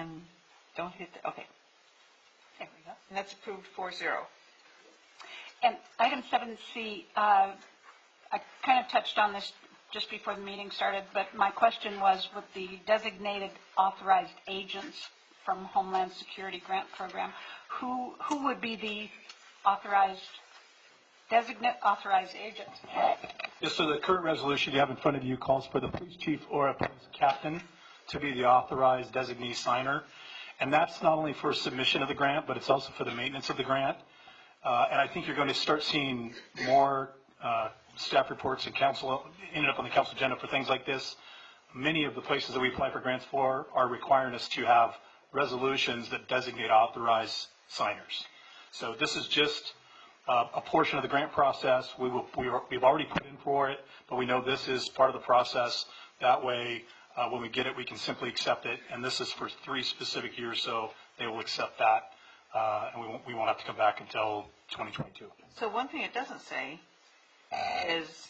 and don't hit the, okay. There we go. And that's approved 4-0. And item 7C, I kind of touched on this just before the meeting started, but my question was with the designated authorized agents from Homeland Security Grant Program, who would be the designate authorized agents? Yes, so the current resolution you have in front of you calls for the police chief or a police captain to be the authorized designee signer. And that's not only for submission of the grant, but it's also for the maintenance of the grant. And I think you're going to start seeing more staff reports and council ended up on the council agenda for things like this. Many of the places that we apply for grants for are requiring us to have resolutions that designate authorized signers. So this is just a portion of the grant process. We've already put in for it, but we know this is part of the process. That way, when we get it, we can simply accept it. And this is for 3 specific years, so they will accept that. And we won't have to come back until 2022. So one thing it doesn't say is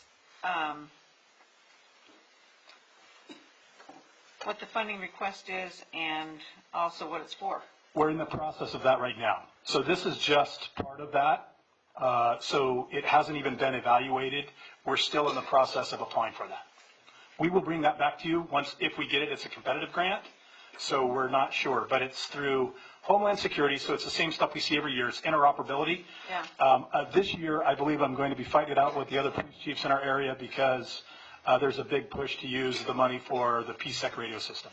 what the funding request is and also what it's for. We're in the process of that right now. So this is just part of that. So it hasn't even been evaluated. We're still in the process of applying for that. We will bring that back to you once, if we get it. It's a competitive grant, so we're not sure, but it's through Homeland Security, so it's the same stuff we see every year. It's interoperability. Yeah. This year, I believe I'm going to be fighting it out with the other police chiefs in our area because there's a big push to use the money for the PSEC radio system.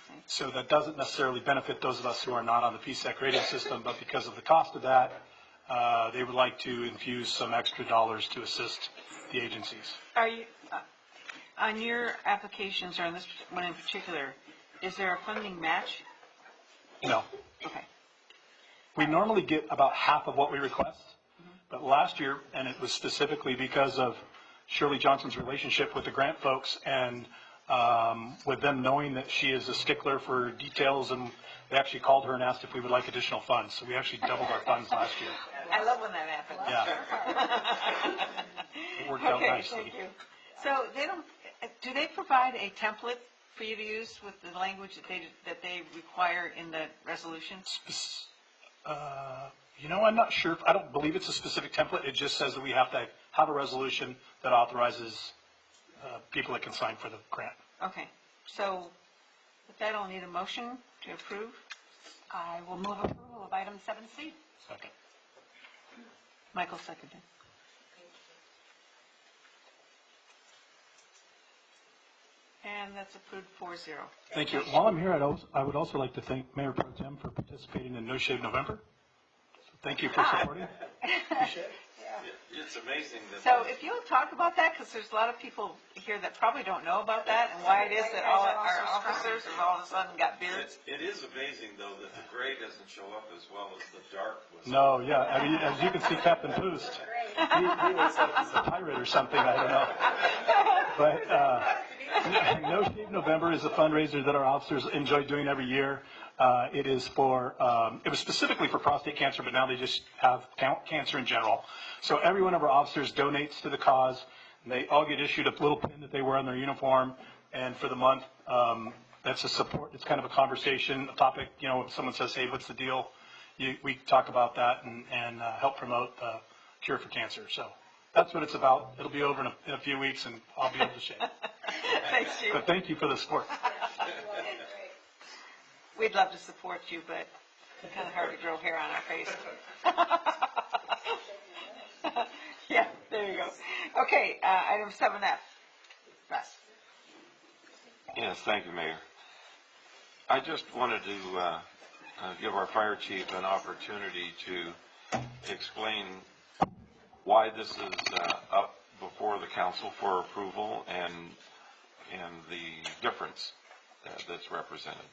Okay. So that doesn't necessarily benefit those of us who are not on the PSEC radio system, but because of the cost of that, they would like to infuse some extra dollars to assist the agencies. Are you, on your applications, or on this one in particular, is there a funding match? No. Okay. We normally get about half of what we request, but last year, and it was specifically because of Shirley Johnson's relationship with the grant folks and with them knowing that she is a stickler for details, and they actually called her and asked if we would like additional funds. So we actually doubled our funds last year. I love when that happens. Yeah. It worked out nicely. Thank you. So do they provide a template for you to use with the language that they require in the resolution? I'm not sure. I don't believe it's a specific template. It just says that we have to have a resolution that authorizes people that can sign for the grant. Okay. So with that, I'll need a motion to approve. I will move approval of item 7C. Second. Michael seconded. And that's approved 4-0. Thank you. While I'm here, I would also like to thank Mayor Pro Tem for participating in No Shave November. So thank you for supporting. Appreciate it. It's amazing that. So if you'll talk about that, because there's a lot of people here that probably don't know about that and why it is that all our officers have all of a sudden got beards. It is amazing, though, that the gray doesn't show up as well as the dark was. No, yeah. I mean, as you can see, Captain Boost, he looks like he's a pirate or something. I don't know. But No Shave November is a fundraiser that our officers enjoy doing every year. It is for, it was specifically for prostate cancer, but now they just have cancer in general. So every one of our officers donates to the cause. And they all get issued a little pin that they wear on their uniform. And for the month, that's a support. It's kind of a conversation, a topic. If someone says, hey, what's the deal? We talk about that and help promote the cure for cancer. So that's what it's about. It'll be over in a few weeks, and I'll be able to shave. Thanks, Chief. But thank you for the support. We'd love to support you, but it's kind of hard to grow hair on our face. Yeah, there you go. Okay, item 7F. Russ. Yes, thank you, Mayor. I just wanted to give our fire chief an opportunity to explain why this is up before the council for approval and the difference that's represented.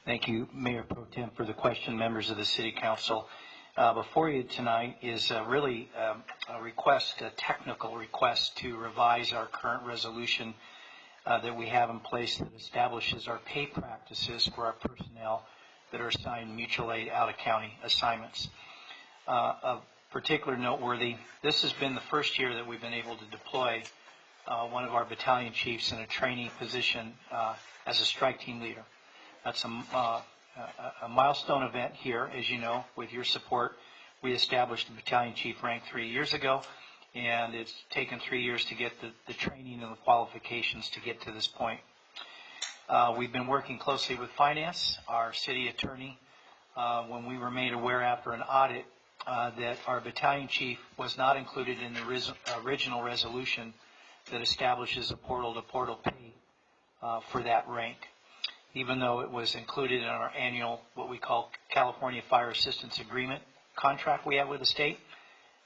Thank you, Mayor Pro Tem, for the question. Members of the City Council, before you tonight is really a request, a technical request to revise our current resolution that we have in place that establishes our pay practices for our personnel that are assigned mutual aid out-of-county assignments. Of particular noteworthy, this has been the first year that we've been able to deploy one of our battalion chiefs in a training position as a strike team leader. That's a milestone event here, as you know, with your support. We established the battalion chief rank 3 years ago, and it's taken 3 years to get the training and the qualifications to get to this point. We've been working closely with finance, our city attorney, when we were made aware after an audit that our battalion chief was not included in the original resolution that establishes a portal-to-portal pay for that rank, even though it was included in our annual, what we call California Fire Assistance Agreement contract we have with the state.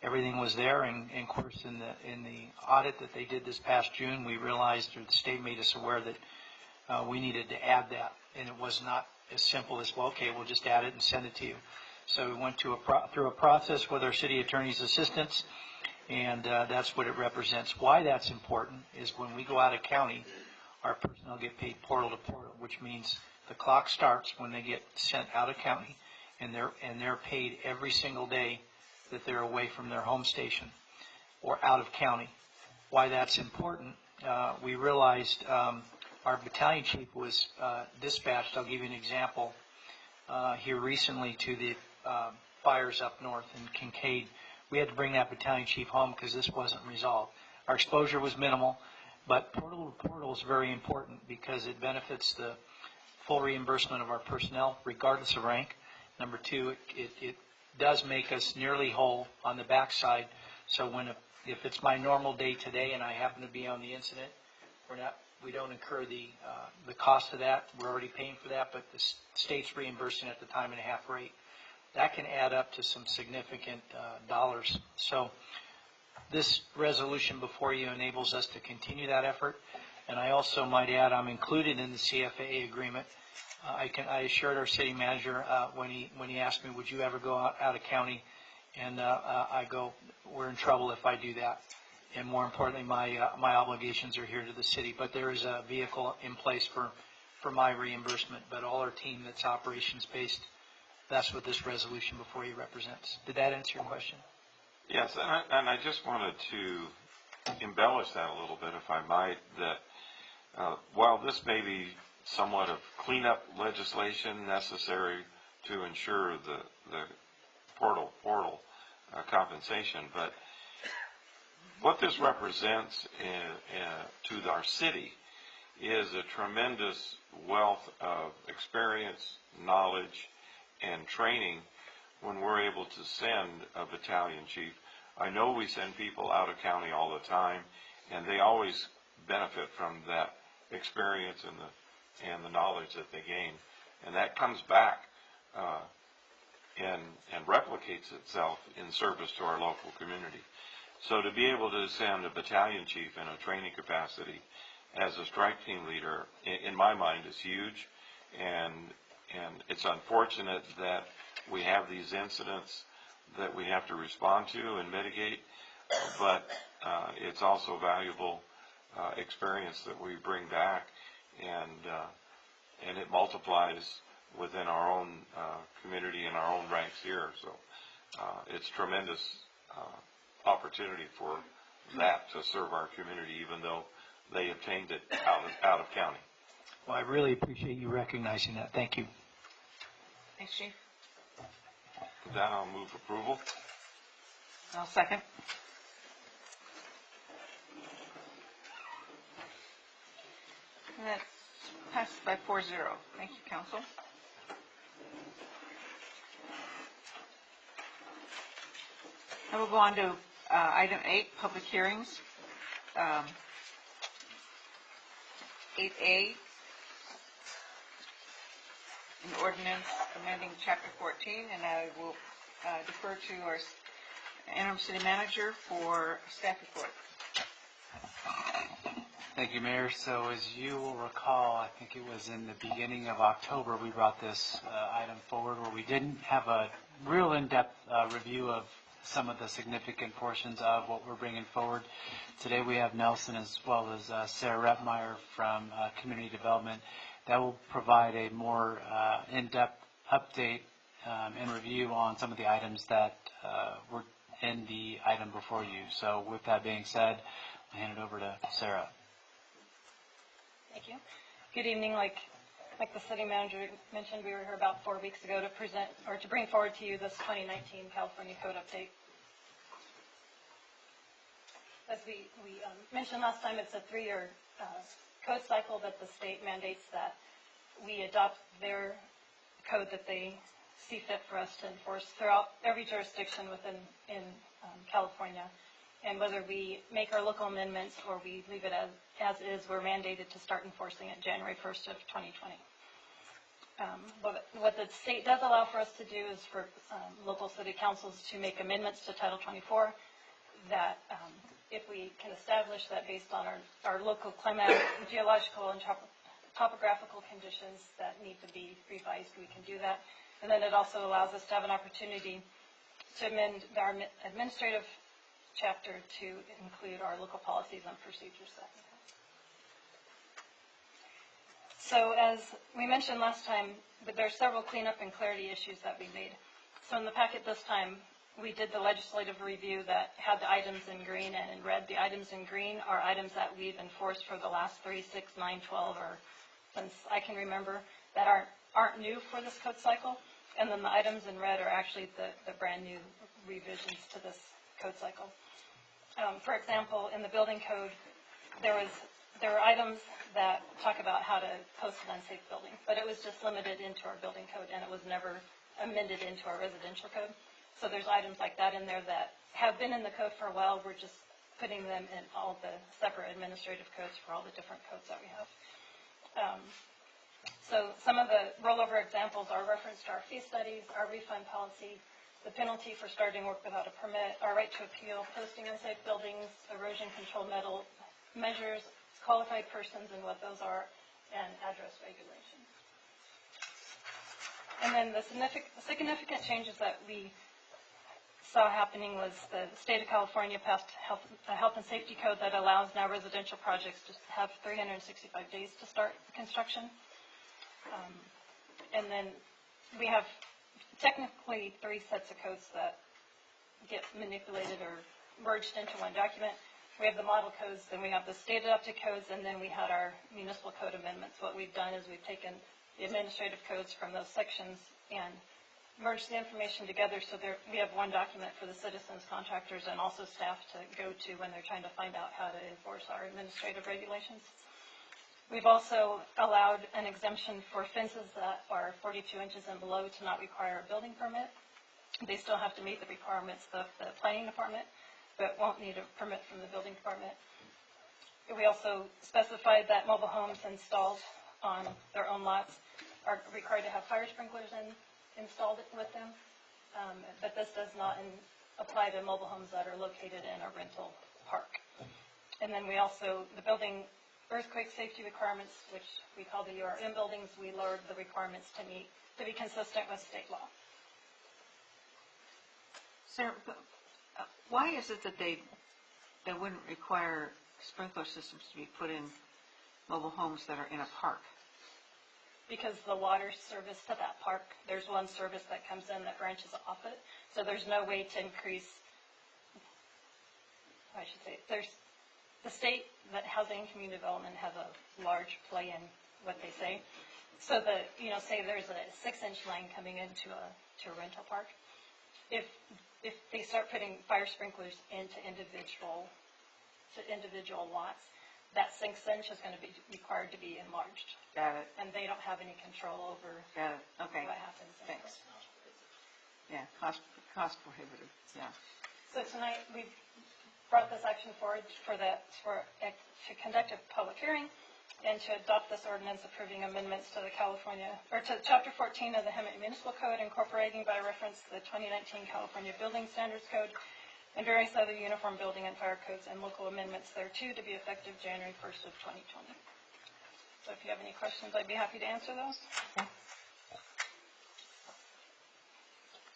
Everything was there, and of course in the audit that they did this past June, we realized, or the state made us aware that we needed to add that, and it was not as simple as, well, okay, we'll just add it and send it to you. So we went through a process with our city attorney's assistance, and that's what it represents. Why that's important is when we go out of county, our personnel get paid portal to portal, which means the clock starts when they get sent out of county, and they're paid every single day that they're away from their home station or out of county. Why that's important, we realized our battalion chief was dispatched. I'll give you an example. Here recently to the fires up north in Kincaid, we had to bring that battalion chief home because this wasn't resolved. Our exposure was minimal, but portal to portal is very important because it benefits the full reimbursement of our personnel regardless of rank. Number two, it does make us nearly whole on the backside. So if it's my normal day today and I happen to be on the incident, we don't incur the cost of that. We're already paying for that, but the state's reimbursing at the time and a half rate. That can add up to some significant dollars. So this resolution before you enables us to continue that effort. And I also might add, I'm included in the CFAA agreement. I assured our city manager when he asked me, would you ever go out of county? And I go, we're in trouble if I do that. And more importantly, my obligations are here to the city. But there is a vehicle in place for my reimbursement. But all our team that's operations based, that's what this resolution before you represents. Did that answer your question? Yes, and I just wanted to embellish that a little bit, if I might, that while this may be somewhat of cleanup legislation necessary to ensure the portal compensation, but what this represents to our city is a tremendous wealth of experience, knowledge, and training when we're able to send a battalion chief. I know we send people out of county all the time, and they always benefit from that experience and the knowledge that they gain, and that comes back and replicates itself in service to our local community. So to be able to send a battalion chief in a training capacity as a strike team leader, in my mind, is huge, and it's unfortunate that we have these incidents that we have to respond to and mitigate, but it's also valuable experience that we bring back, and it multiplies within our own community and our own ranks here. So it's tremendous opportunity for that to serve our community, even though they obtained it out of county. Well, I really appreciate you recognizing that. Thank you. Thanks, Chief. With that, I'll move approval. I'll second. And that's passed by 4-0. Thank you, Council. Now we'll go on to item 8, public hearings. 8A, an ordinance amending Chapter 14, and I will defer to our interim city manager for staff report. Thank you, Mayor. So as you will recall, I think it was in the beginning of October, we brought this item forward where we didn't have a real in-depth review of some of the significant portions of what we're bringing forward. Today we have Nelson as well as Sarah Repmeyer from Community Development that will provide a more in-depth update and review on some of the items that were in the item before you. So with that being said, I'll hand it over to Sarah. Thank you. Good evening. Like Like the city manager mentioned, we were here about 4 weeks ago to present, or to bring forward to you this 2019 California Code update. As we mentioned last time, it's a 3-year code cycle that the state mandates that we adopt their code that they see fit for us to enforce throughout every jurisdiction in California. And whether we make our local amendments or we leave it as is, we're mandated to start enforcing it January 1st of 2020. What the state does allow for us to do is for local city councils to make amendments to Title 24 that if we can establish that based on our local climatic, geological, and topographical conditions that need to be revised, we can do that. And then it also allows us to have an opportunity to amend our administrative chapter to include our local policies and procedures that we have. So as we mentioned last time, but there are several cleanup and clarity issues that we made. So in the packet this time, we did the legislative review that had the items in green and in red. The items in green are items that we've enforced for the last 3, 6, 9, 12, or since I can remember, that aren't new for this code cycle. And then the items in red are actually the brand new revisions to this code cycle. For example, in the building code, there are items that talk about how to post an unsafe building, but it was just limited into our building code, and it was never amended into our residential code. So there's items like that in there that have been in the code for a while. We're just putting them in all the separate administrative codes for all the different codes that we have. So some of the rollover examples are reference to our fee studies, our refund policy, the penalty for starting work without a permit, our right to appeal, posting unsafe buildings, erosion control measures, qualified persons and what those are, and address regulations. And then the significant changes that we saw happening was the state of California passed a health and safety code that allows now residential projects to have 365 days to start construction. And then we have technically 3 sets of codes that get manipulated or merged into one document. We have the model codes, then we have the state adopted codes, and then we had our municipal code amendments. What we've done is we've taken the administrative codes from those sections and merged the information together so we have one document for the citizens, contractors, and also staff to go to when they're trying to find out how to enforce our administrative regulations. We've also allowed an exemption for fences that are 42 inches and below to not require a building permit. They still have to meet the requirements of the planning department, but won't need a permit from the building department. We also specified that mobile homes installed on their own lots are required to have fire sprinklers installed with them, but this does not apply to mobile homes that are located in a rental park. And then we also, the building earthquake safety requirements, which we call the URM buildings, we lowered the requirements to be consistent with state law. Sarah, why is it that they wouldn't require sprinkler systems to be put in mobile homes that are in a park? Because the water service to that park, there's one service that comes in that branches off it, so there's no way to increase, I should say, the state that Housing and Community Development has a large play in what they say. So say there's a 6-inch line coming into a rental park. If they start putting fire sprinklers into individual lots, that 6-inch is going to be required to be enlarged. Got it. And they don't have any control over Got it. Okay. what happens. Thanks. Yeah, cost prohibitive. Yeah. So tonight we've brought this action forward to conduct a public hearing and to adopt this ordinance approving amendments to to Chapter 14 of the Hemet Municipal Code, incorporating by reference the 2019 California Building Standards Code and various other uniform building and fire codes and local amendments thereto to be effective January 1st of 2020. So if you have any questions, I'd be happy to answer those.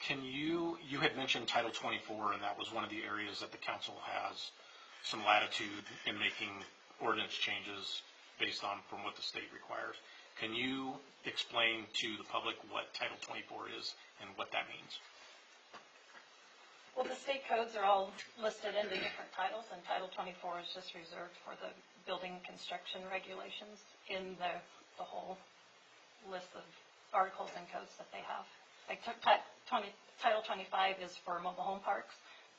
Can you had mentioned Title 24, and that was one of the areas that the council has some latitude in making ordinance changes based on from what the state requires. Can you explain to the public what Title 24 is and what that means? Well, the state codes are all listed in the different titles, and Title 24 is just reserved for the building construction regulations in the whole list of articles and codes that they have. Like Title 25 is for mobile home parks,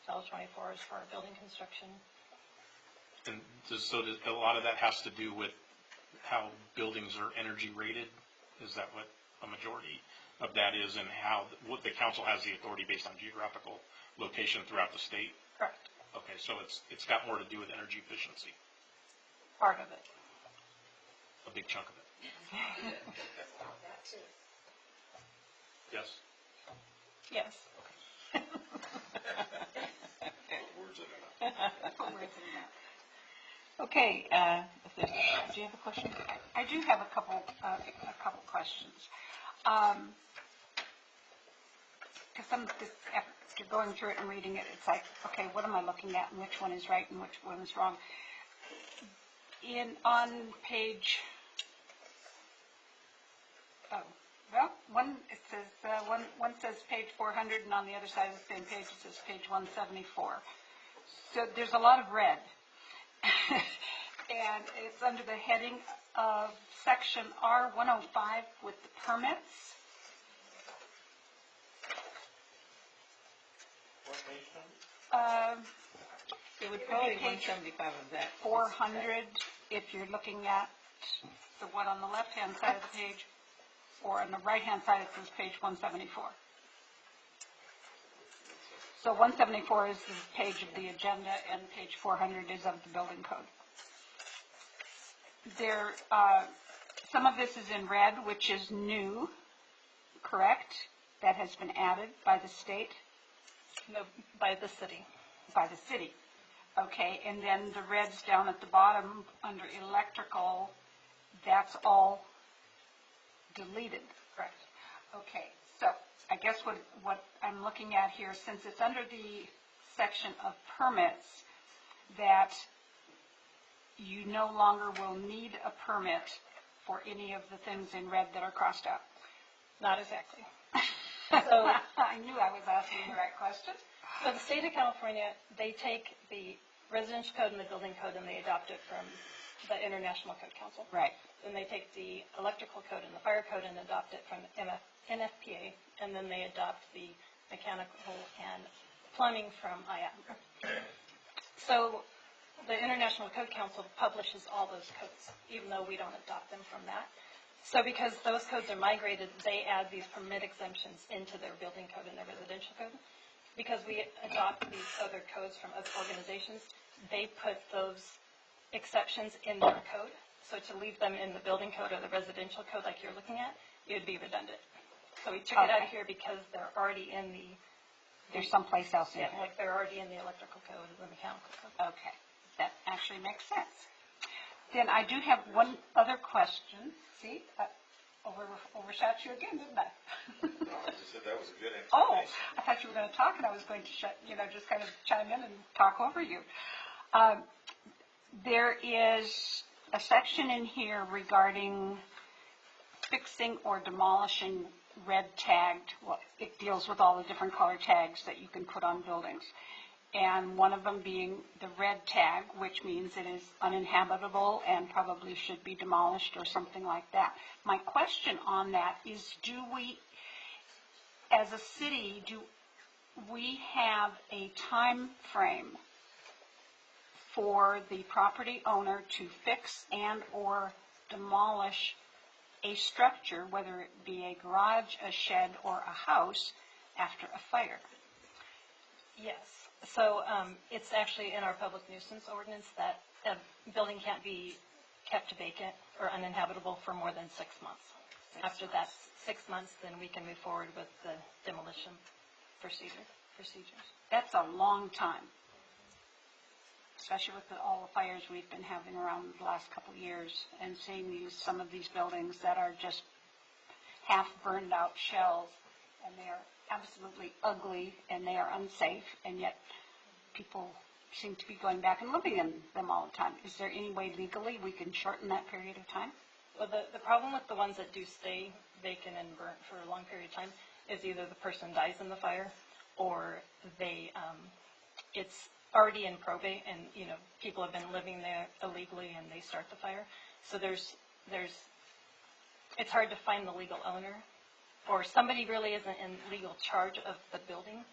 Title 24 is for building construction. And a lot of that has to do with how buildings are energy rated? Is that what a majority of that is, and what the council has the authority based on geographical location throughout the state? Correct. Okay, so it's got more to do with energy efficiency, Part of it. a big chunk of it. Yes? Yes. Okay, do you have a question? I do have a couple questions. Because after going through it and reading it, it's like, okay, what am I looking at, and which one is right and which one is wrong? On page, it says, one says page 400, and on the other side of the same page, it says page 174. So there's a lot of red. And it's under the heading of section R105 with the permits. What page number? It would probably be 175 of that. 400, if you're looking at the one on the left-hand side of the page, or on the right-hand side, it says page 174. So 174 is the page of the agenda, and page 400 is of the building code. Some of this is in red, which is new, correct? That has been added by the state? No, by the city. By the city. Okay, and then the reds down at the bottom under electrical, that's all deleted. Correct. Okay, so I guess what I'm looking at here, since it's under the section of permits, that you no longer will need a permit for any of the things in red that are crossed out. Not exactly. So I knew I was asking the right question. So the state of California, they take the residential code and the building code and they adopt it from the International Code Council. Right. Then they take the electrical code and the fire code and adopt it from NFPA, and then they adopt the mechanical and plumbing from IAP. So the International Code Council publishes all those codes, even though we don't adopt them from that. So because those codes are migrated, they add these permit exemptions into their building code and their residential code. Because we adopt these other codes from other organizations, they put those exceptions in their code. So to leave them in the building code or the residential code like you're looking at, it would be redundant. So we took it out of here because they're already in the... There's someplace else in Yeah, here. like they're already in the electrical code or the mechanical code. Okay, that actually makes sense. Then I do have one other question. See, I overshot you again, didn't I? I just said that was a good Oh, explanation. I thought you were going to talk, and I was going to just kind of chime in and talk over you. There is a section in here regarding fixing or demolishing red tagged. Well, it deals with all the different color tags that you can put on buildings. And one of them being the red tag, which means it is uninhabitable and probably should be demolished or something like that. My question on that is, do we, as a city, do we have a time frame for the property owner to fix and or demolish a structure, whether it be a garage, a shed, or a house, after a fire? Yes. So it's actually in our public nuisance ordinance that a building can't be kept vacant or uninhabitable for more than 6 months. After that 6 months, then we can move forward with the demolition procedures. That's a long time, especially with all the fires we've been having around the last couple of years, and seeing some of these buildings that are just half burned out shells, and they are absolutely ugly and they are unsafe, and yet people seem to be going back and living in them all the time. Is there any way legally we can shorten that period of time? Well, the problem with the ones that do stay vacant and burnt for a long period of time is either the person dies in the fire, or it's already in probate, and people have been living there illegally and they start the fire. So there's it's hard to find the legal owner, or somebody really isn't in legal charge of the building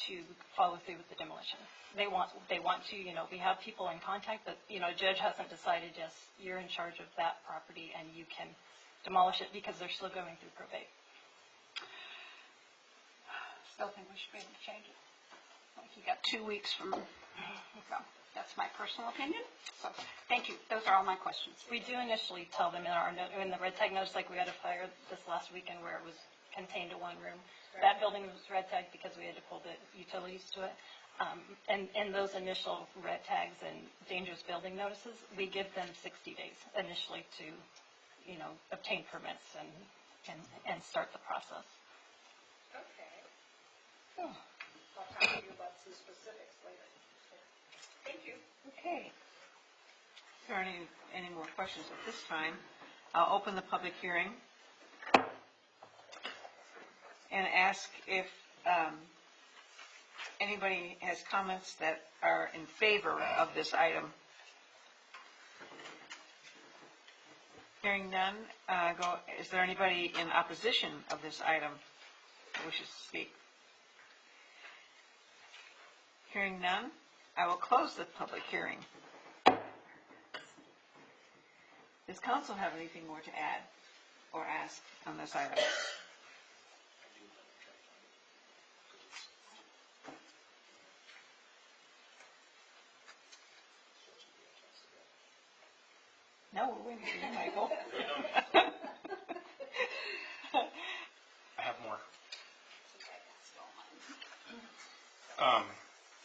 to follow through with the demolition. They want to, we have people in contact, but, a judge hasn't decided, yes, you're in charge of that property and you can demolish it because they're still going through probate. Still think we should be able to change it. Like you got 2 weeks from, so that's my personal opinion. So, thank you. Those are all my questions. We do initially tell them in the red tag notice, like we had a fire this last weekend where it was contained to one room. That building was red tagged because we had to pull the utilities to it. And in those initial red tags and dangerous building notices, we give them 60 days initially to, obtain permits and start the process. Okay. I'll talk to you about some specifics later. Thank you. Okay. If there are any more questions at this time, I'll open the public hearing and ask if anybody has comments that are in favor of this item. Hearing none, is there anybody in opposition of this item who wishes to speak? Hearing none, I will close the public hearing. Does council have anything more to add or ask on this item? No, we're waiting for you, Michael. I have more.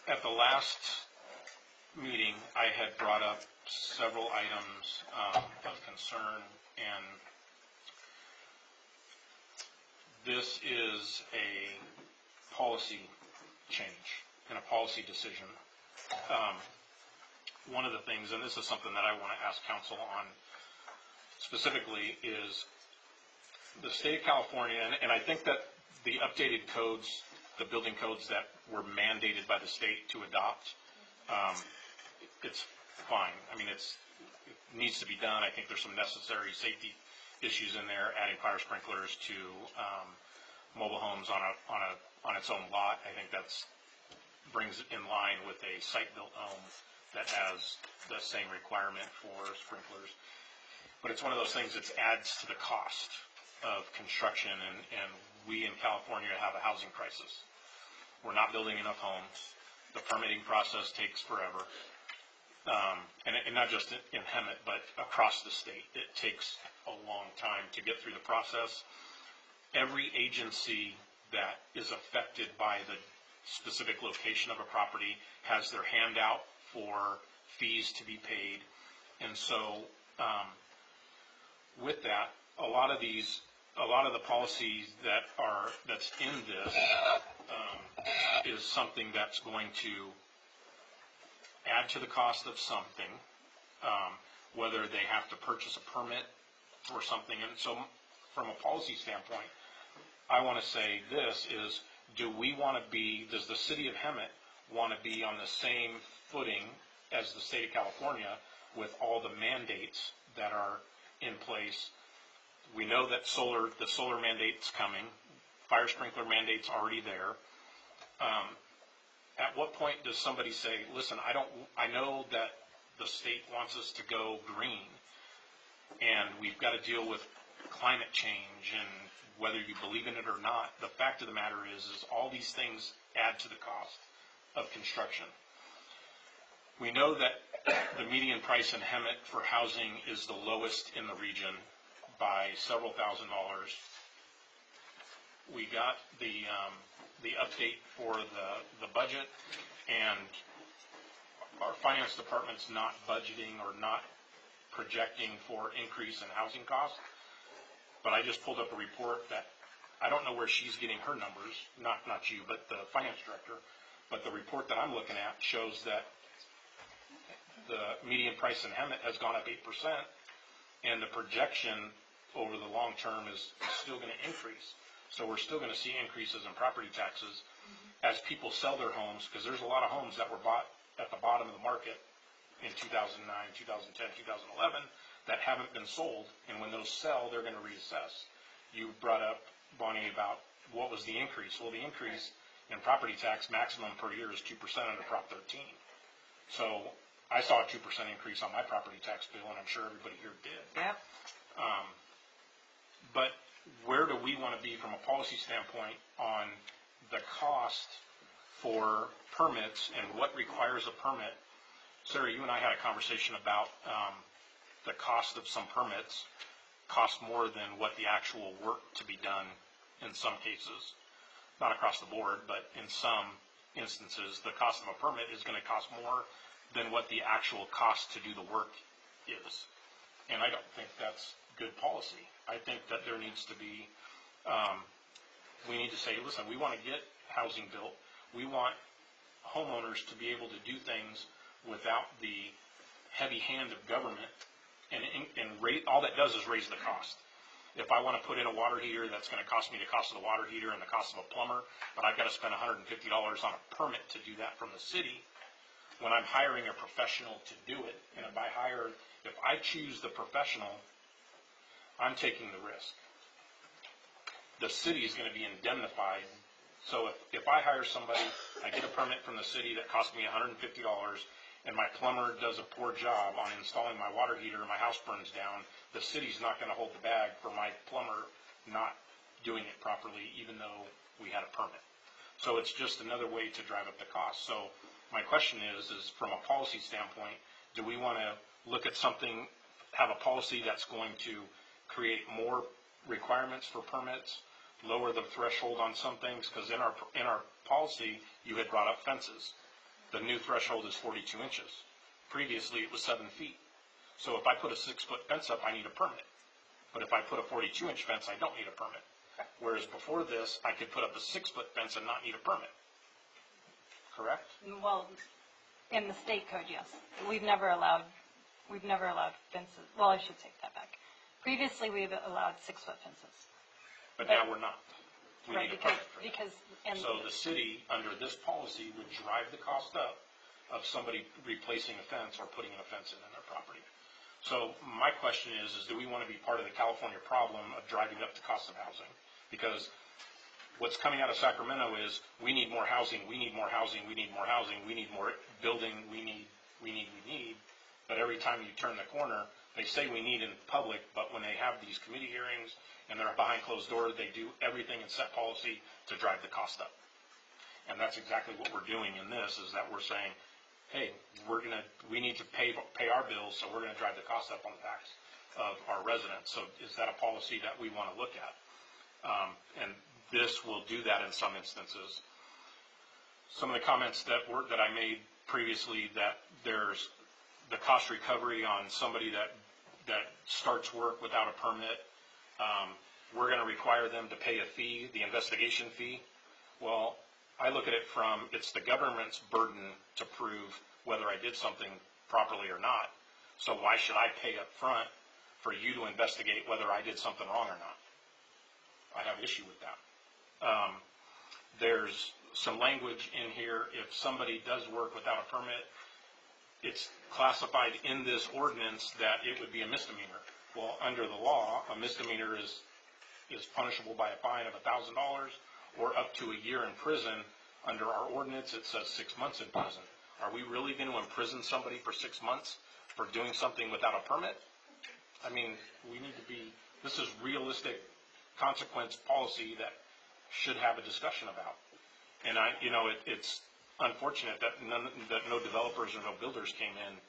At the last meeting, I had brought up several items of concern, and this is a policy change and a policy decision. One of the things, and this is something that I want to ask council on specifically, is the state of California, and I think that the updated codes, the building codes that were mandated by the state to adopt, it's fine. I mean, it needs to be done. I think there's some necessary safety issues in there, adding fire sprinklers to mobile homes on its own lot. I think that's brings it in line with a site-built home that has the same requirement for sprinklers. But it's one of those things that adds to the cost of construction, and we in California have a housing crisis. We're not building enough homes. The permitting process takes forever. And not just in Hemet, but across the state. It takes a long time to get through the process. Every agency that is affected by the specific location of a property has their hand out for fees to be paid. And so with that, a lot of the policies that's in this is something that's going to add to the cost of something, whether they have to purchase a permit or something. And so from a policy standpoint, I want to say this is, does the city of Hemet want to be on the same footing as the state of California with all the mandates that are in place? We know that the solar mandate's coming, fire sprinkler mandate's already there. At what point does somebody say, listen, I know that the state wants us to go green, and we've got to deal with climate change, and whether you believe in it or not, the fact of the matter is all these things add to the cost of construction. We know that the median price in Hemet for housing is the lowest in the region by several $1,000s. We got the update for the budget, and our finance department's not budgeting or not projecting for increase in housing costs. But I just pulled up a report that I don't know where she's getting her numbers, not you, but the finance director. But the report that I'm looking at shows that the median price in Hemet has gone up 8%, and the projection over the long term is still going to increase. So we're still going to see increases in property taxes as people sell their homes, because there's a lot of homes that were bought at the bottom of the market in 2009, 2010, 2011 that haven't been sold, and when those sell, they're going to reassess. You brought up, Bonnie, about what was the increase. Well, the increase in property tax maximum per year is 2% under Prop 13. So I saw a 2% increase on my property tax bill, and I'm sure everybody here did. Yep. But where do we want to be from a policy standpoint on the cost for permits and what requires a permit? Sarah, you and I had a conversation about the cost of some permits cost more than what the actual work to be done in some cases. Not across the board, but in some instances, the cost of a permit is going to cost more than what the actual cost to do the work is. And I don't think that's good policy. I think that there needs to be, we need to say, listen, we want to get housing built. We want homeowners to be able to do things without the heavy hand of government, and all that does is raise the cost. If I want to put in a water heater, that's going to cost me the cost of the water heater and the cost of a plumber, but I've got to spend $150 on a permit to do that from the city. When I'm hiring a professional to do it, and if I choose the professional, I'm taking the risk. The city is going to be indemnified. So if I hire somebody, I get a permit from the city that costs me $150, and my plumber does a poor job on installing my water heater and my house burns down, the city's not going to hold the bag for my plumber not doing it properly, even though we had a permit. So it's just another way to drive up the cost. So my question is from a policy standpoint, do we want to look at something, have a policy that's going to create more requirements for permits, lower the threshold on some things? Because in our policy, you had brought up fences. The new threshold is 42 inches. Previously, it was 7 feet. So if I put a 6-foot fence up, I need a permit. But if I put a 42-inch fence, I don't need a permit. Whereas before this, I could put up a 6-foot fence and not need a permit. Correct? Well, in the state code, yes. We've never allowed fences. Well, I should take that back. Previously, we've allowed 6-foot fences. But now we're not. We Right, need a permit for that. because So the city, under this policy, would drive the cost up of somebody replacing a fence or putting a fence in their property. So my question is do we want to be part of the California problem of driving up the cost of housing? Because what's coming out of Sacramento is we need more housing, we need more housing, we need more housing, we need more building, we need. But every time you turn the corner, they say we need in public, but when they have these committee hearings and they're behind closed doors, they do everything in set policy to drive the cost up. And that's exactly what we're doing in this, is that we're saying, hey, we need to pay our bills, so we're going to drive the cost up on the backs of our residents. So is that a policy that we want to look at? And this will do that in some instances. Some of the comments that I made previously, that there's the cost recovery on somebody that starts work without a permit. We're going to require them to pay a fee, the investigation fee. Well, I look at it from, it's the government's burden to prove whether I did something properly or not. So why should I pay up front for you to investigate whether I did something wrong or not? I have issue with that. There's some language in here, if somebody does work without a permit, it's classified in this ordinance that it would be a misdemeanor. Well, under the law, a misdemeanor is punishable by a fine of $1,000 or up to a year in prison. Under our ordinance, it says 6 months in prison. Are we really going to imprison somebody for 6 months for doing something without a permit? I mean, this is realistic consequence policy that should have a discussion about. And it's unfortunate that no developers or no builders came in.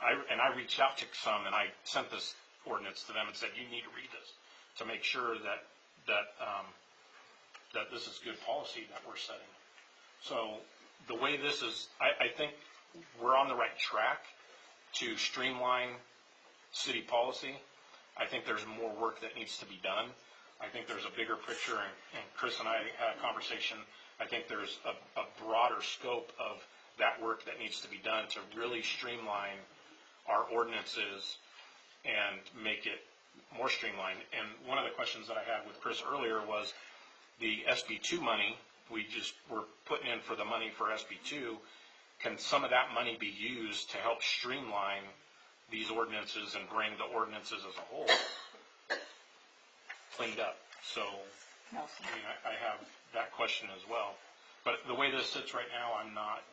I reached out to some, and I sent this ordinance to them and said, you need to read this to make sure that this is good policy that we're setting. So the way this is, I think we're on the right track to streamline city policy. I think there's more work that needs to be done. I think there's a bigger picture, and Chris and I had a conversation. I think there's a broader scope of that work that needs to be done to really streamline our ordinances and make it more streamlined. And one of the questions that I had with Chris earlier was the SB2 money. We're putting in for the money for SB2. Can some of that money be used to help streamline these ordinances and bring the ordinances as a whole cleaned up. So, Nelson. I mean, I have that question as well. But the way this sits right now, I'm not,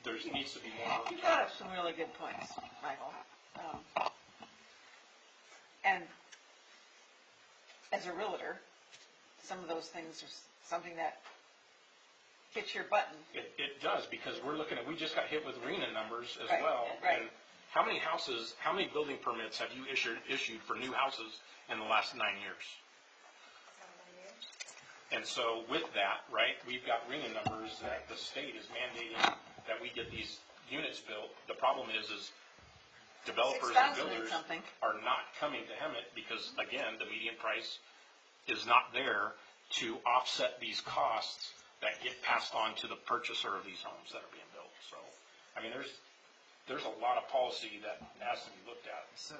there needs to be more work. You brought up some really good points, Michael. And as a realtor, some of those things are something that hits your button. It does, because we're looking at, we just got hit with RENA numbers as Right, well. right. And how many houses, how many building permits have you issued for new houses in the last 9 years? And so with that, right, we've got RENA numbers that the state is mandating that we get these units built. The problem is developers and 6,000 and builders something. are not coming to Hemet because, again, the median price is not there to offset these costs that get passed on to the purchaser of these homes that are being built. So, I mean, there's a lot of policy that has to be looked at. So,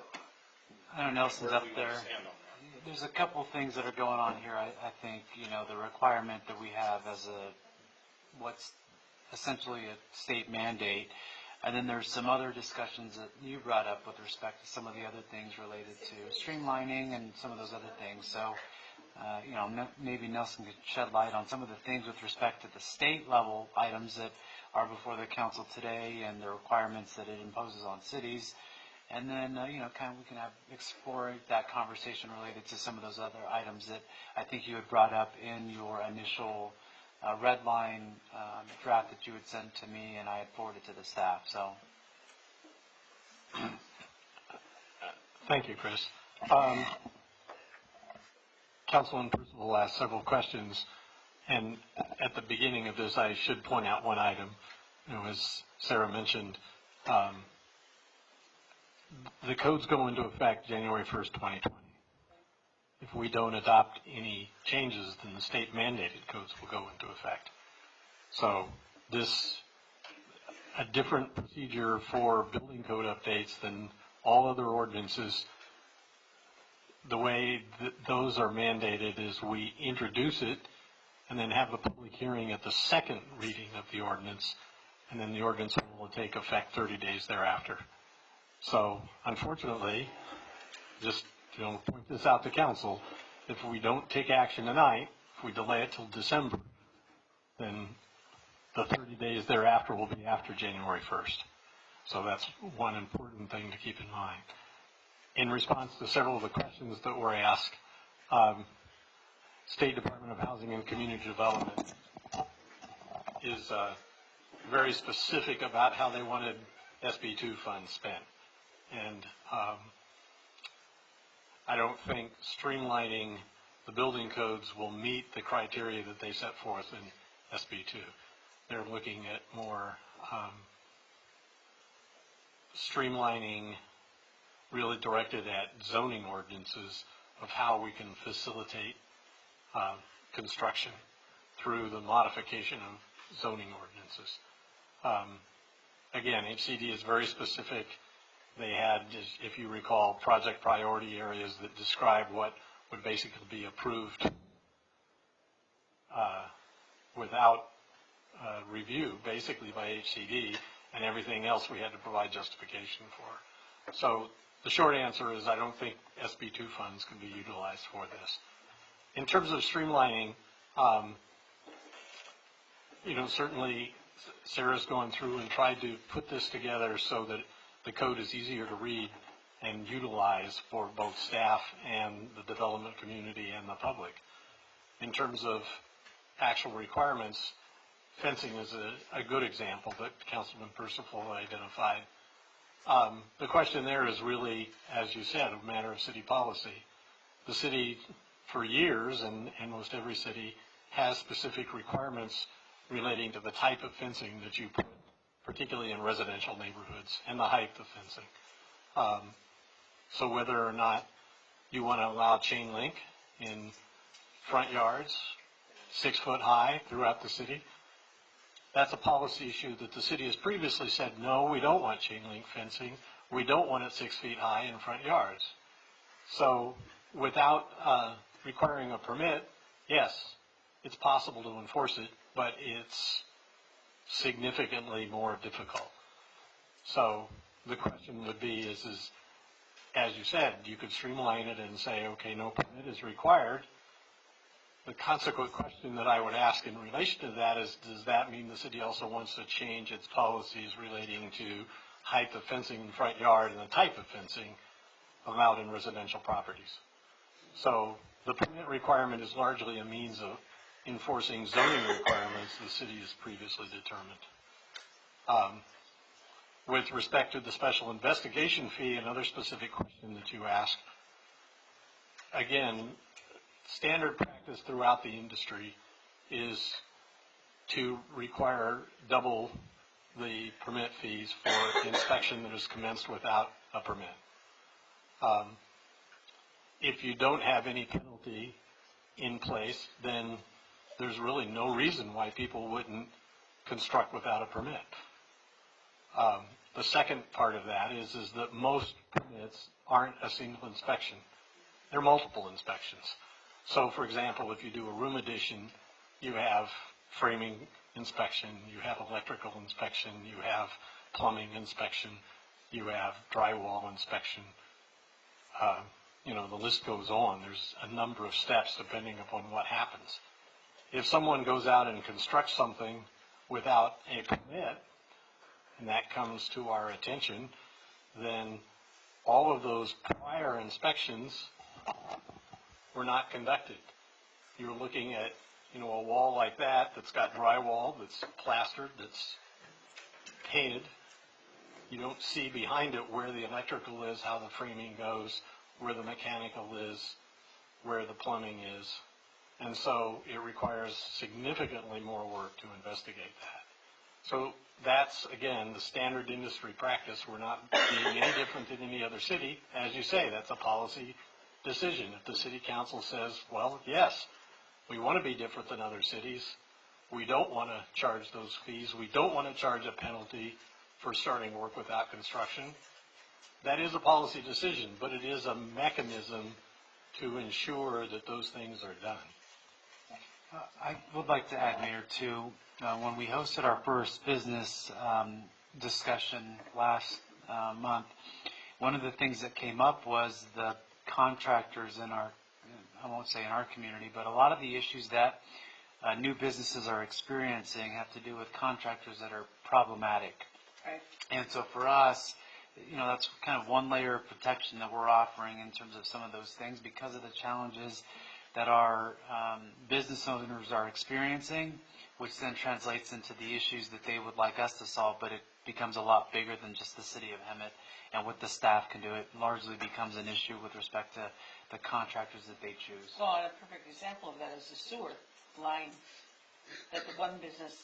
I know Nelson's Where up do we want there. to stand on that? There's a couple things that are going on here. I think, the requirement that we have as what's essentially a state mandate. And then there's some other discussions that you brought up with respect to some of the other things related to streamlining and some of those other things. So, maybe Nelson could shed light on some of the things with respect to the state level items that are before the council today and the requirements that it imposes on cities. And then, we can explore that conversation related to some of those other items that I think you had brought up in your initial red line draft that you had sent to me, and I had forwarded to the staff. So, Thank you, Chris. Councilman Percival asked several questions, and at the beginning of this, I should point out one item. As Sarah mentioned, the codes go into effect January 1st, 2020. If we don't adopt any changes, then the state mandated codes will go into effect. So a different procedure for building code updates than all other ordinances. The way that those are mandated is we introduce it and then have a public hearing at the second reading of the ordinance, and then the ordinance will take effect 30 days thereafter. So, unfortunately, just point this out to council, if we don't take action tonight, if we delay it till December, then the 30 days thereafter will be after January 1st. So that's one important thing to keep in mind. In response to several of the questions that were asked, State Department of Housing and Community Development is very specific about how they wanted SB2 funds spent. And I don't think streamlining the building codes will meet the criteria that they set forth in SB2. They're looking at more streamlining really directed at zoning ordinances of how we can facilitate construction through the modification of zoning ordinances. Again, HCD is very specific. They had, if you recall, project priority areas that describe what would basically be approved without review, basically by HCD, and everything else we had to provide justification for. So the short answer is I don't think SB2 funds can be utilized for this. In terms of streamlining, certainly Sarah's gone through and tried to put this together so that the code is easier to read and utilize for both staff and the development community and the public. In terms of actual requirements, fencing is a good example that Councilman Percival identified. The question there is really, as you said, a matter of city policy. The city, for years, and most every city, has specific requirements relating to the type of fencing that you put, particularly in residential neighborhoods, and the height of fencing. So whether or not you want to allow chain link in front yards, 6 foot high throughout the city, that's a policy issue that the city has previously said, no, we don't want chain link fencing. We don't want it 6 feet high in front yards. So without requiring a permit, yes, it's possible to enforce it, but it's significantly more difficult. So the question would be is, as you said, you could streamline it and say, okay, no permit is required. The consequent question that I would ask in relation to that is, does that mean the city also wants to change its policies relating to height of fencing in the front yard and the type of fencing allowed in residential properties? So the permit requirement is largely a means of enforcing zoning requirements the city has previously determined. With respect to the special investigation fee, another specific question that you asked, again, standard practice throughout the industry is to require double the permit fees for inspection that is commenced without a permit. If you don't have any penalty in place, then there's really no reason why people wouldn't construct without a permit. The second part of that is that most permits aren't a single inspection. They're multiple inspections. So, for example, if you do a room addition, you have framing inspection, you have electrical inspection, you have plumbing inspection, you have drywall inspection. The list goes on. There's a number of steps depending upon what happens. If someone goes out and constructs something without a permit, and that comes to our attention, then all of those prior inspections were not conducted. You're looking at, a wall like that that's got drywall, that's plastered, that's painted. You don't see behind it where the electrical is, how the framing goes, where the mechanical is, where the plumbing is. And so it requires significantly more work to investigate that. So that's, again, the standard industry practice. We're not being any different than any other city. As you say, that's a policy decision. If the city council says, well, yes, we want to be different than other cities, we don't want to charge those fees, we don't want to charge a penalty for starting work without construction, that is a policy decision, but it is a mechanism to ensure that those things are done. I would like to add, Mayor, too, when we hosted our first business discussion last month, one of the things that came up was the contractors in our, I won't say in our community, but a lot of the issues that new businesses are experiencing have to do with contractors that are problematic. Right. And so for us, that's kind of one layer of protection that we're offering in terms of some of those things because of the challenges that our business owners are experiencing, which then translates into the issues that they would like us to solve, but it becomes a lot bigger than just the city of Hemet and what the staff can do. It largely becomes an issue with respect to the contractors that they choose. Well, a perfect example of that is the sewer line that the one business,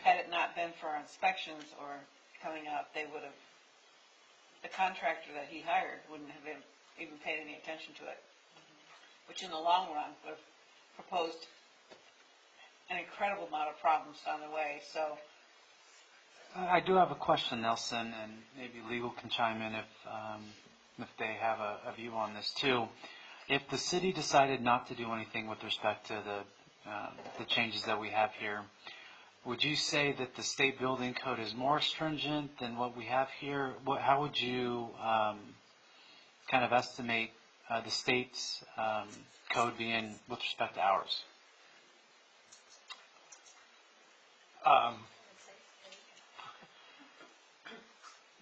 had it not been for our inspections or coming up, the contractor that he hired wouldn't have even paid any attention to it, which in the long run would have proposed an incredible amount of problems down the way. So I do have a question, Nelson, and maybe legal can chime in if they have a view on this too. If the city decided not to do anything with respect to the changes that we have here, would you say that the state building code is more stringent than what we have here? How would you kind of estimate the state's code being with respect to ours?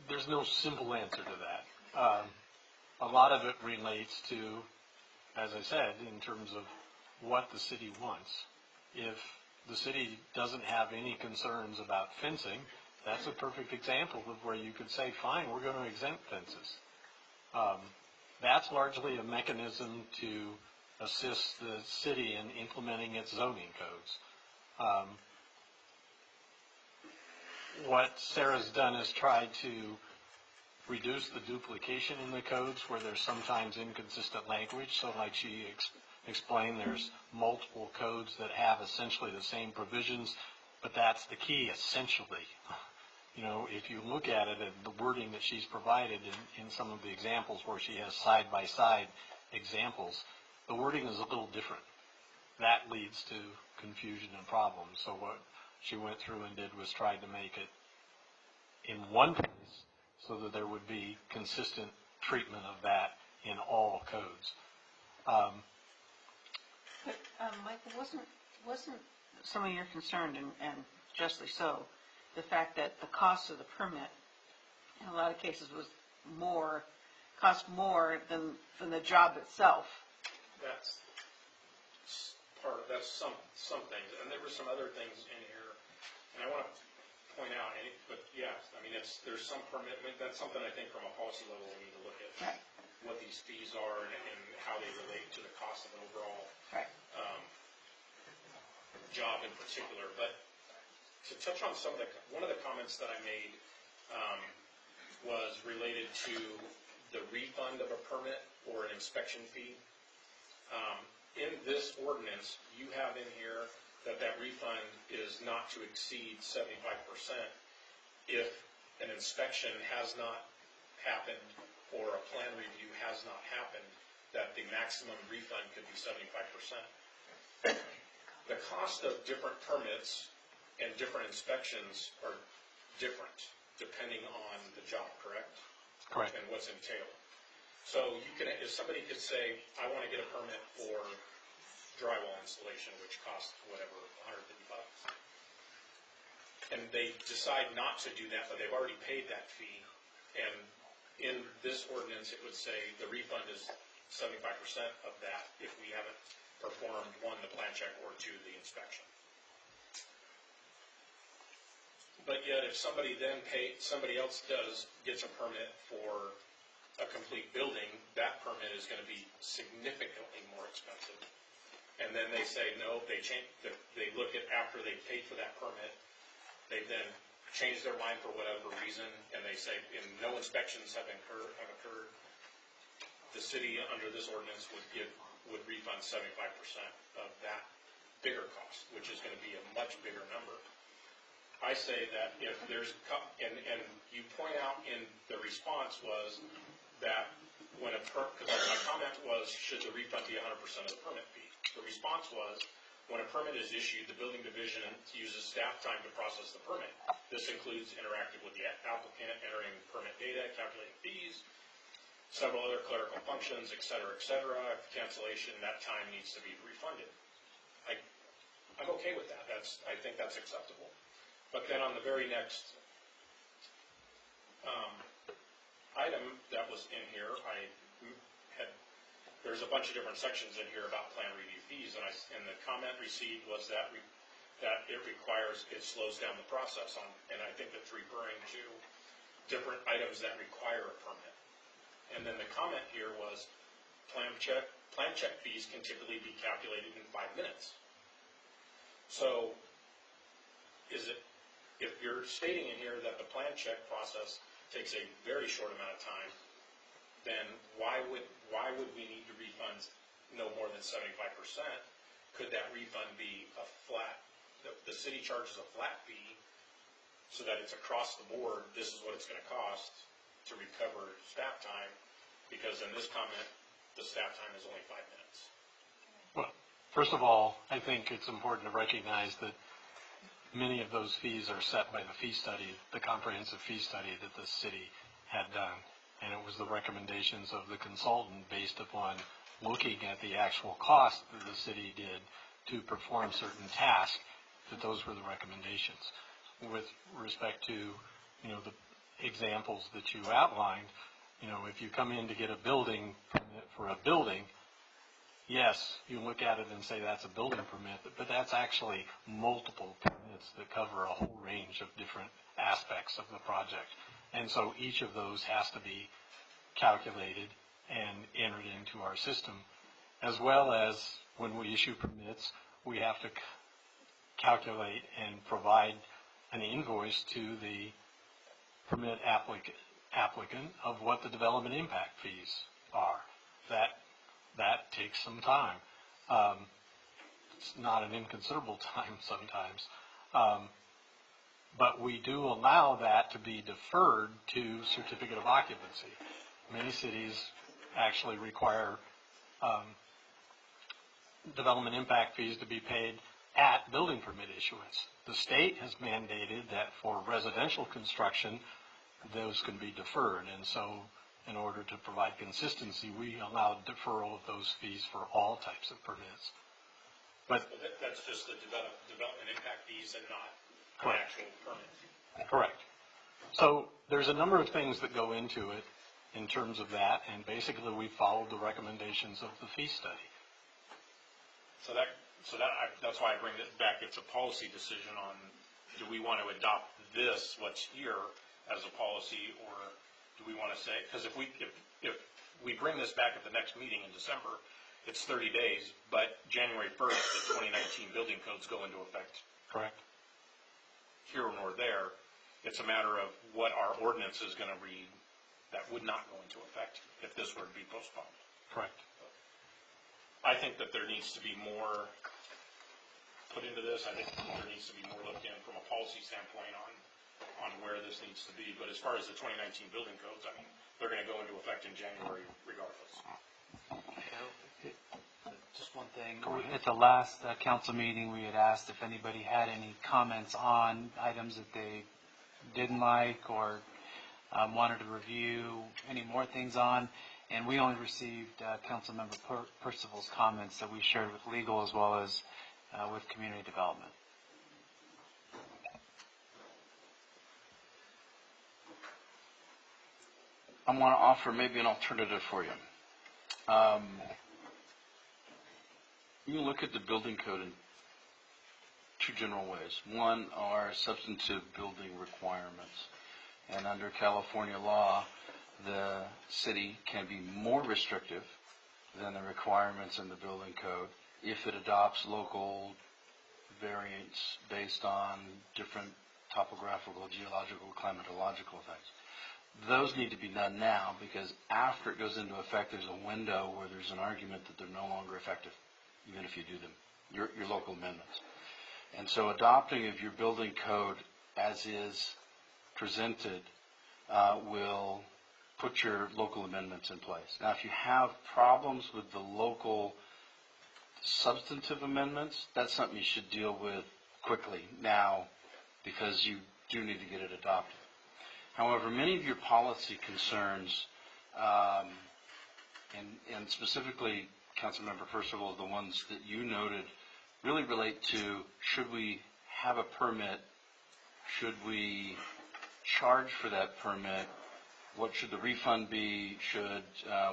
There's no simple answer to that. A lot of it relates to, as I said, in terms of what the city wants. If the city doesn't have any concerns about fencing, that's a perfect example of where you could say, fine, we're going to exempt fences. That's largely a mechanism to assist the city in implementing its zoning codes. What Sarah's done is tried to reduce the duplication in the codes where there's sometimes inconsistent language. So like she explained, there's multiple codes that have essentially the same provisions, but that's the key, essentially. If you look at it and the wording that she's provided in some of the examples where she has side-by-side examples, the wording is a little different. That leads to confusion and problems. So what she went through and did was try to make it in one place so that there would be consistent treatment of that in all codes. But, Michael, wasn't some of your concern, and justly so, the fact that the cost of the permit in a lot of cases cost more than the job itself? That's that's some things, and there were some other things in here, and I want to point out, but yes, I mean, there's some permit, that's something I think from a policy level we need to look at. Right. What these fees are and how they relate to the cost of an overall Right. job in particular. But to touch on one of the comments that I made was related to the refund of a permit or an inspection fee. In this ordinance, you have in here that refund is not to exceed 75% if an inspection has not happened or a plan review has not happened, that the maximum refund could be 75%. The cost of different permits and different inspections are different depending on the job, correct? Correct. And what's entailed. So if somebody could say, I want to get a permit for drywall installation, which costs whatever, $150, and they decide not to do that, but they've already paid that fee, and in this ordinance, it would say the refund is 75% of that if we haven't performed, one, the plan check, or two, the inspection. But yet, if somebody else gets a permit for a complete building, that permit is going to be significantly more expensive. And then they say, no, they look at after they paid for that permit, they then change their mind for whatever reason, and they say, no inspections have occurred. The city, under this ordinance, would refund 75% of that bigger cost, which is going to be a much bigger number. I say that if there's, and you point out in the response was that because my comment was, should the refund be 100% of the permit fee? The response was, when a permit is issued, the building division uses staff time to process the permit. This includes interacting with the applicant, entering permit data, calculating fees, several other clerical functions, et cetera, et cetera. If cancellation, that time needs to be refunded. I'm okay with that. I think that's acceptable. But then on the very next item that was in here, there's a bunch of different sections in here about plan review fees, and the comment received was that it slows down the process and I think that's referring to different items that require a permit. And then the comment here was plan check fees can typically be calculated in 5 minutes. So if you're stating in here that the plan check process takes a very short amount of time, then why would we need to refund no more than 75%? Could that refund be a flat, the city charges a flat fee so that it's across the board, this is what it's going to cost to recover staff time, because in this comment, the staff time is only 5 minutes. Well, first of all, I think it's important to recognize that many of those fees are set by the fee study, the comprehensive fee study that the city had done. And it was the recommendations of the consultant based upon looking at the actual cost that the city did to perform certain tasks, that those were the recommendations. With respect to, the examples that you outlined, if you come in to get a building permit for a building, yes, you look at it and say that's a building permit, but that's actually multiple permits that cover a whole range of different aspects of the project. And so each of those has to be calculated and entered into our system, as well as when we issue permits, we have to calculate and provide an invoice to the permit applicant of what the development impact fees are. That takes some time. It's not an inconsiderable time sometimes. But we do allow that to be deferred to certificate of occupancy. Many cities actually require development impact fees to be paid at building permit issuance. The state has mandated that for residential construction, those can be deferred. And so in order to provide consistency, we allowed deferral of those fees for all types of permits. But That's just the development impact fees and not an Correct. actual permit fee. Correct. So there's a number of things that go into it in terms of that, and basically we followed the recommendations of the fee study. That's why I bring it back. It's a policy decision on, do we want to adopt this, what's here, as a policy, or do we want to say, because if we bring this back at the next meeting in December, it's 30 days, but January 1st, the 2019 building codes go into effect. Correct. Here nor there, it's a matter of what our ordinance is going to read that would not go into effect if this were to be postponed. Correct. I think that there needs to be more put into this. I think there needs to be more looked in from a policy standpoint on where this needs to be. But as far as the 2019 building codes, I mean, they're going to go into effect in January regardless. Just one thing. At the last council meeting, we had asked if anybody had any comments on items that they didn't like or wanted to review any more things on. And we only received Councilmember Percival's comments that we shared with legal as well as with community development. I want to offer maybe an alternative for you. You can look at the building code in two general ways. One are substantive building requirements. And under California law, the city can be more restrictive than the requirements in the building code if it adopts local variants based on different topographical, geological, climatological things. Those need to be done now because after it goes into effect, there's a window where there's an argument that they're no longer effective, even if you do them, your local amendments. And so adopting of your building code as is presented will put your local amendments in place. Now, if you have problems with the local substantive amendments, that's something you should deal with quickly now because you do need to get it adopted. However, many of your policy concerns, and specifically, Councilmember Percival, the ones that you noted, really relate to should we have a permit, should we charge for that permit, what should the refund be, should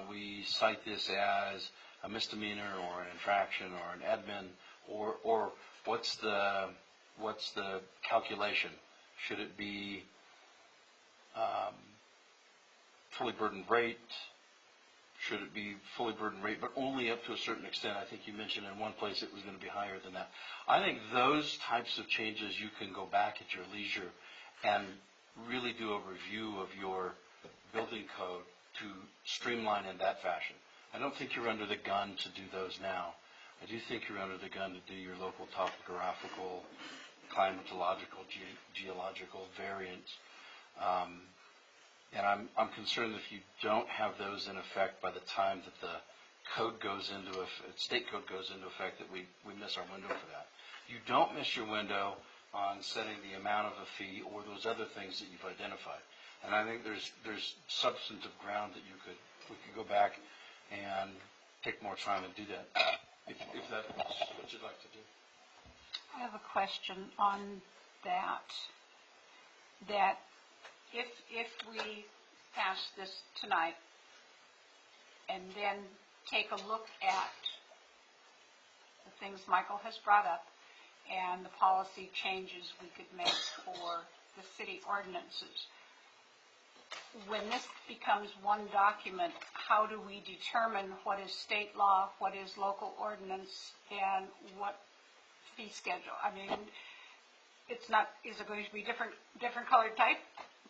we cite this as a misdemeanor or an infraction or an admin, or what's the calculation? Should it be fully burdened rate? Should it be fully burdened rate, but only up to a certain extent? I think you mentioned in one place it was going to be higher than that. I think those types of changes you can go back at your leisure and really do a review of your building code to streamline in that fashion. I don't think you're under the gun to do those now. I do think you're under the gun to do your local topographical, climatological, geological variants. And I'm concerned that if you don't have those in effect by the time that the code goes into state code goes into effect, that we miss our window for that. You don't miss your window on setting the amount of a fee or those other things that you've identified. And I think there's substantive ground that we could go back and take more time and do that, if that's what you'd like to do. I have a question on that. That if we pass this tonight and then take a look at the things Michael has brought up and the policy changes we could make for the city ordinances, when this becomes one document, how do we determine what is state law, what is local ordinance, and what fee schedule? I mean, it's not, is it going to be different colored type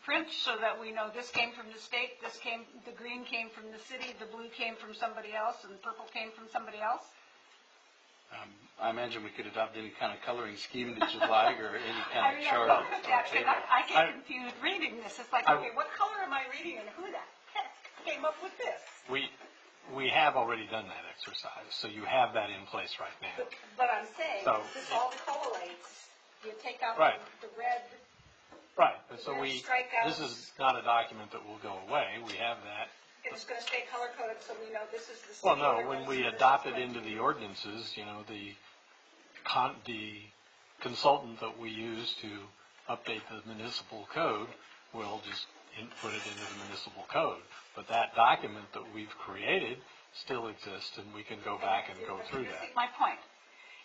prints so that we know this came from the state, the green came from the city, the blue came from somebody else, and the purple came from somebody else? I imagine we could adopt any kind of coloring scheme that you'd like or any kind of chart. I get confused reading this. It's like, okay, what color am I reading and who the heck came up with this? We have already done that exercise, so you have that in place right now. But I'm saying, So- this all correlates. You take out Right. the red Right, but so There's we, strikeouts. this is not a document that will go away. We have that. It's going to stay color-coded, so we know this is the city Well, no, ordinance when we and this is adopt it what- into the ordinances, you know, the consultant that we use to update the municipal code will just input it into the municipal code. But that document that we've created still exists, and we can go back and go through that. My point,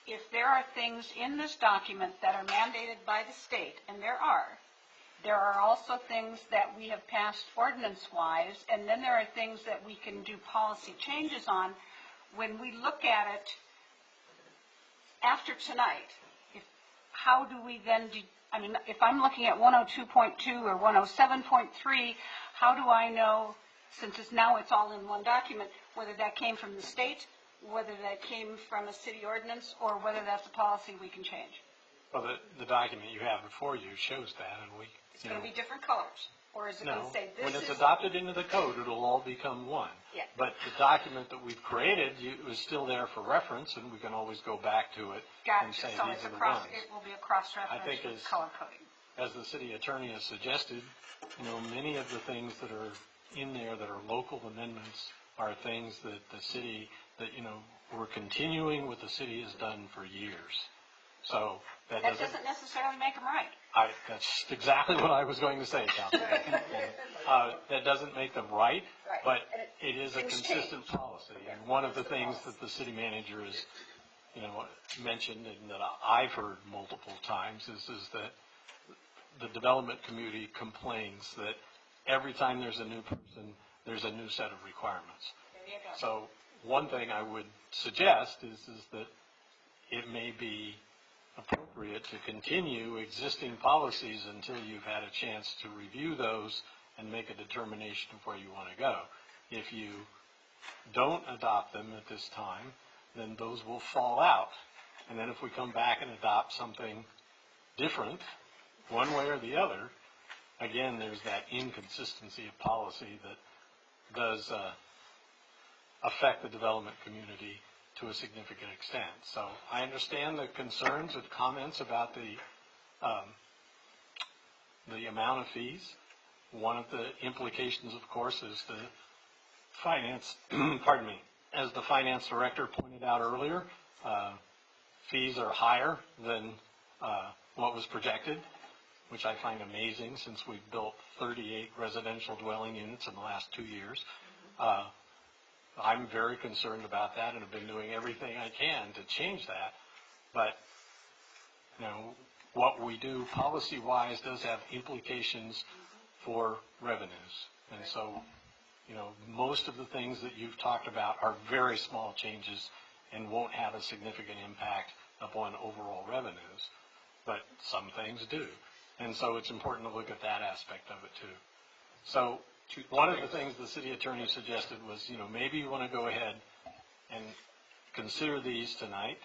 if there are things in this document that are mandated by the state, and there are also things that we have passed ordinance-wise, and then there are things that we can do policy changes on. When we look at it after tonight, how do we then, if I'm looking at 102.2 or 107.3, how do I know, since it's all in one document, whether that came from the state, whether that came from a city ordinance, or whether that's a policy we can change? Well, the document you have before you shows that, and we, It's going to be different colors, or is it going no, to say this when is... it's adopted into the code, it'll all become one. Yeah. But the document that we've created is still there for reference, and we can always go back to it and Gotcha, say, so these it's are the across, ones. it will be a cross-reference I think with as- color coding. As the city attorney has suggested, you know, many of the things that are in there that are local amendments are things that the city, that, you know, we're continuing what the city has done for years. So that That doesn't necessarily make them right. that's exactly what I was going to say, Councilman. That doesn't make them right, Right. but And it is a things consistent policy. And one of the things that the city manager has, you know, mentioned and that I've heard multiple times is that the development community complains that every time there's a new person, there's a new set of requirements. There you go. So one thing I would suggest is that it may be appropriate to continue existing policies until you've had a chance to review those and make a determination of where you want to go. If you don't adopt them at this time, then those will fall out. And then if we come back and adopt something different, one way or the other, again, there's that inconsistency of policy that does affect the development community to a significant extent. So I understand the concerns and comments about the amount of fees. One of the implications, of course, is the finance, pardon me, as the finance director pointed out earlier, fees are higher than what was projected, which I find amazing since we've built 38 residential dwelling units in the last 2 years. I'm very concerned about that and have been doing everything I can to change that. But, you know, what we do policy-wise does have implications for revenues. And so, you know, most of the things that you've talked about are very small changes and won't have a significant impact upon overall revenues. But some things do. And so it's important to look at that aspect of it too. So one of the things the city attorney suggested was, you know, maybe you want to go ahead and consider these tonight,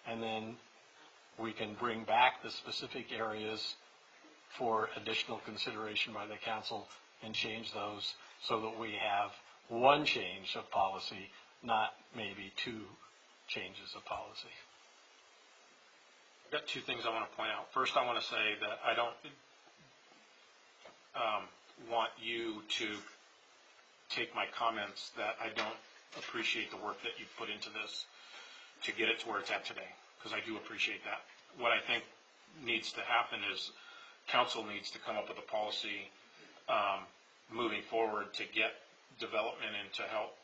and then we can bring back the specific areas for additional consideration by the council and change those so that we have one change of policy, not maybe two changes of policy. I've got two things I want to point out. First, I want to say that I don't want you to take my comments that I don't appreciate the work that you put into this to get it to where it's at today, because I do appreciate that. What I think needs to happen is council needs to come up with a policy moving forward to get development and to help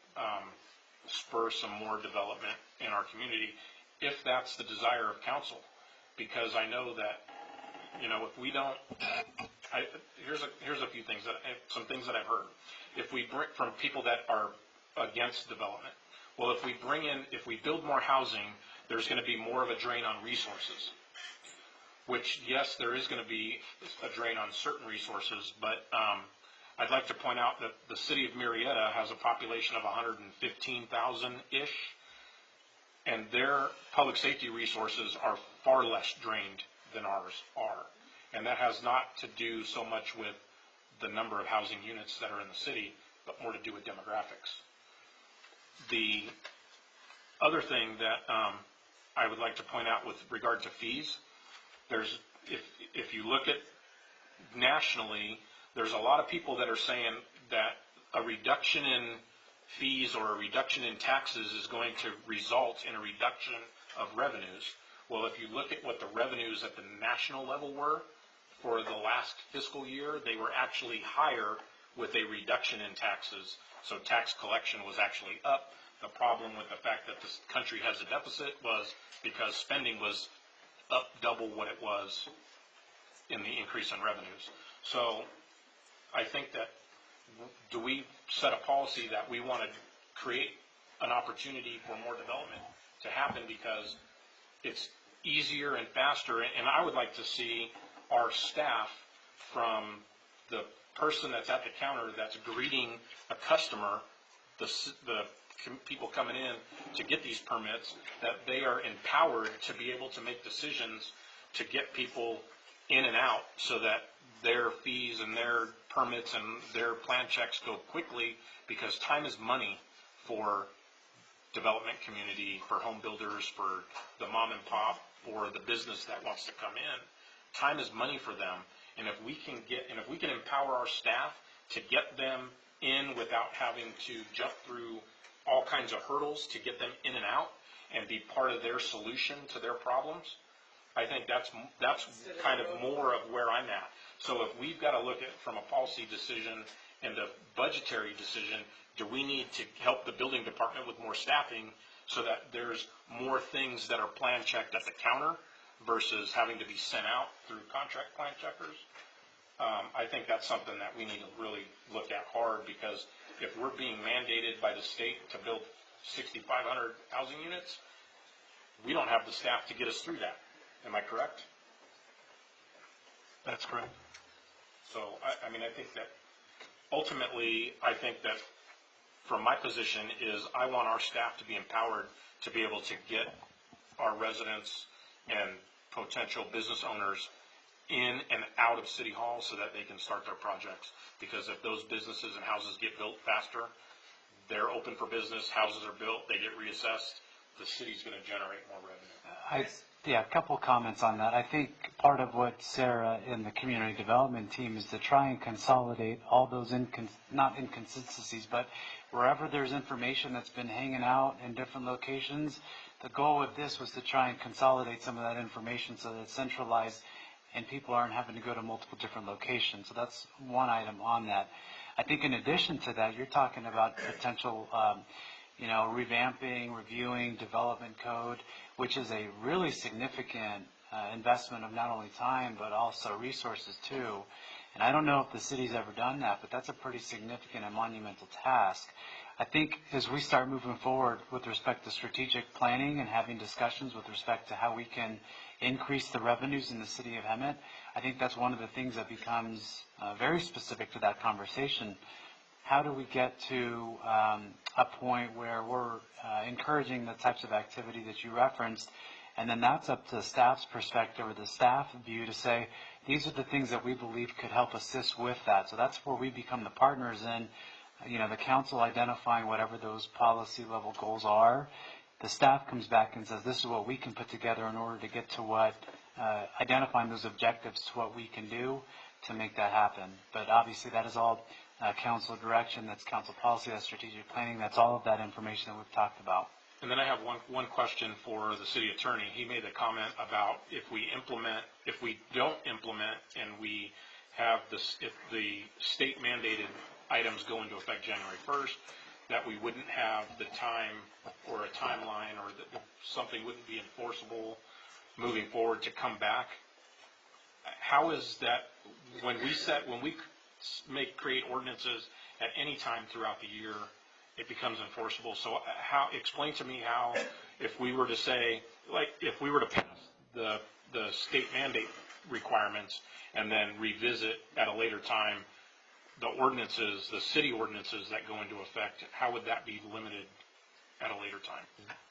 spur some more development in our community, if that's the desire of council. Because I know that, you know, if we don't, here's a few things some things that I've heard. If we bring from people that are against development, well, if we build more housing, there's going to be more of a drain on resources. Which, yes, there is going to be a drain on certain resources, but I'd like to point out that the city of Marietta has a population of 115,000-ish, and their public safety resources are far less drained than ours are. And that has not to do so much with the number of housing units that are in the city, but more to do with demographics. The other thing that I would like to point out with regard to fees, if you look at nationally, there's a lot of people that are saying that a reduction in fees or a reduction in taxes is going to result in a reduction of revenues. Well, if you look at what the revenues at the national level were for the last fiscal year, they were actually higher with a reduction in taxes. So tax collection was actually up. The problem with the fact that this country has a deficit was because spending was up double what it was in the increase in revenues. So I think that, do we set a policy that we want to create an opportunity for more development to happen because it's easier and faster? And I would like to see our staff, from the person that's at the counter that's greeting a customer, the people coming in to get these permits, that they are empowered to be able to make decisions to get people in and out so that their fees and their permits and their plan checks go quickly, because time is money for development community, for home builders, for the mom and pop, for the business that wants to come in. Time is money for them. And if we can empower our staff to get them in without having to jump through all kinds of hurdles to get them in and out and be part of their solution to their problems, I think that's kind of more of where I'm at. So if we've got to look at from a policy decision and a budgetary decision, do we need to help the building department with more staffing so that there's more things that are plan checked at the counter versus having to be sent out through contract plan checkers? I think that's something that we need to really look at hard, because if we're being mandated by the state to build 6,500 housing units, we don't have the staff to get us through that. Am I correct? That's correct. So, I mean, I think that ultimately, I think that from my position is I want our staff to be empowered to be able to get our residents and potential business owners in and out of City Hall so that they can start their projects. Because if those businesses and houses get built faster, they're open for business, houses are built, they get reassessed, the city's going to generate more revenue. Yeah, a couple comments on that. I think part of what Sarah and the community development team is to try and consolidate all those not inconsistencies, but wherever there's information that's been hanging out in different locations, the goal with this was to try and consolidate some of that information so that it's centralized and people aren't having to go to multiple different locations. So that's one item on that. I think in addition to that, you're talking about potential revamping, reviewing development code, which is a really significant investment of not only time but also resources too. And I don't know if the city's ever done that, but that's a pretty significant and monumental task. I think as we start moving forward with respect to strategic planning and having discussions with respect to how we can increase the revenues in the city of Hemet, I think that's one of the things that becomes very specific to that conversation. How do we get to a point where we're encouraging the types of activity that you referenced, and then that's up to the staff's perspective or the staff view to say, these are the things that we believe could help assist with that. So that's where we become the partners in, the council identifying whatever those policy level goals are. The staff comes back and says, this is what we can put together in order to get to what, identifying those objectives to what we can do to make that happen. But obviously that is all council direction, that's council policy, that's strategic planning, that's all of that information that we've talked about. And then I have one question for the city attorney. He made a comment about if we don't implement and we have this, if the state mandated items go into effect January 1st, that we wouldn't have the time or a timeline, or that something wouldn't be enforceable moving forward to come back. How is that, when we create ordinances at any time throughout the year, it becomes enforceable? So explain to me how, if we were to say, like, if we were to pass the state mandate requirements and then revisit at a later time the ordinances, the city ordinances that go into effect, how would that be limited at a later time?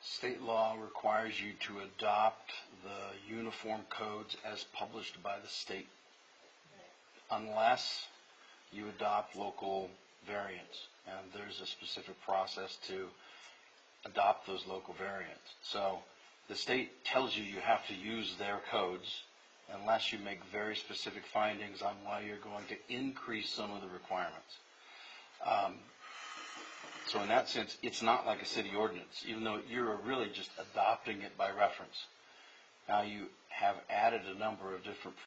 State law requires you to adopt the uniform codes as published by the state, unless you adopt local variants. And there's a specific process to adopt those local variants. So the state tells you you have to use their codes, unless you make very specific findings on why you're going to increase some of the requirements. So in that sense, it's not like a city ordinance, even though you're really just adopting it by reference. Now you have added a number of different